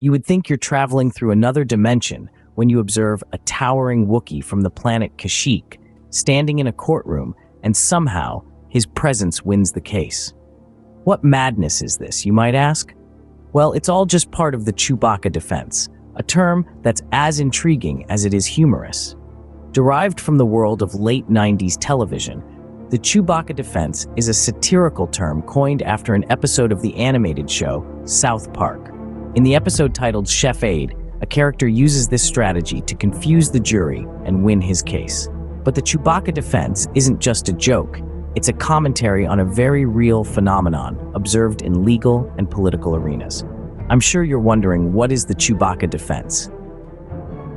You would think you're traveling through another dimension when you observe a towering Wookiee from the planet Kashyyyk standing in a courtroom, and somehow his presence wins the case. What madness is this, you might ask? Well, it's all just part of the Chewbacca Defense, a term that's as intriguing as it is humorous. Derived from the world of late 90s television, the Chewbacca Defense is a satirical term coined after an episode of the animated show South Park. In the episode titled Chef Aid, a character uses this strategy to confuse the jury and win his case. But the Chewbacca Defense isn't just a joke, it's a commentary on a very real phenomenon observed in legal and political arenas. I'm sure you're wondering, what is the Chewbacca Defense?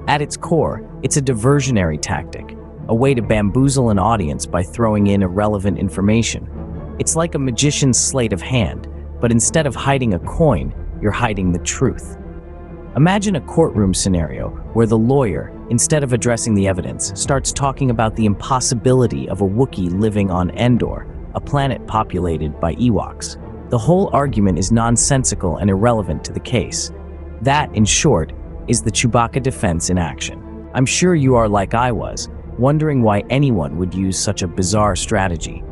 At its core, it's a diversionary tactic, a way to bamboozle an audience by throwing in irrelevant information. It's like a magician's sleight of hand, but instead of hiding a coin, you're hiding the truth. Imagine a courtroom scenario where the lawyer, instead of addressing the evidence, starts talking about the impossibility of a Wookiee living on Endor, a planet populated by Ewoks. The whole argument is nonsensical and irrelevant to the case. That, in short, is the Chewbacca Defense in action. I'm sure you are like I was, wondering why anyone would use such a bizarre strategy.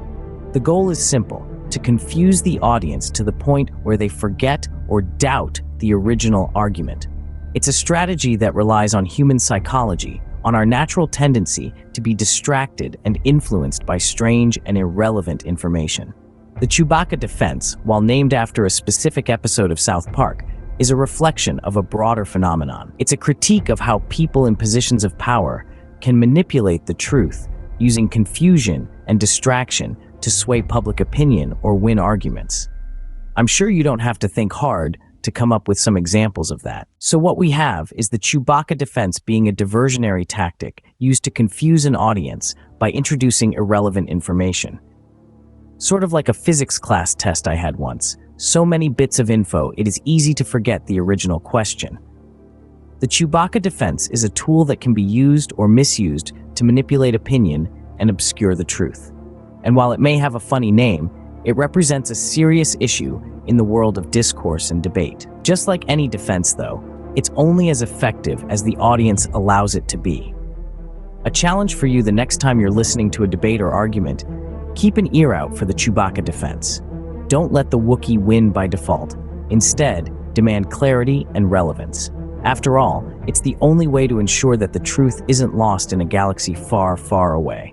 The goal is simple: to confuse the audience to the point where they forget or doubt the original argument. It's a strategy that relies on human psychology, on our natural tendency to be distracted and influenced by strange and irrelevant information. The Chewbacca Defense, while named after a specific episode of South Park, is a reflection of a broader phenomenon. It's a critique of how people in positions of power can manipulate the truth, using confusion and distraction to sway public opinion or win arguments. I'm sure you don't have to think hard to come up with some examples of that. So what we have is the Chewbacca Defense being a diversionary tactic used to confuse an audience by introducing irrelevant information. Sort of like a physics class test I had once. So many bits of info, it is easy to forget the original question. The Chewbacca Defense is a tool that can be used or misused to manipulate opinion and obscure the truth. And while it may have a funny name, it represents a serious issue in the world of discourse and debate. Just like any defense, though, it's only as effective as the audience allows it to be. A challenge for you the next time you're listening to a debate or argument: keep an ear out for the Chewbacca Defense. Don't let the Wookiee win by default. Instead, demand clarity and relevance. After all, it's the only way to ensure that the truth isn't lost in a galaxy far, far away.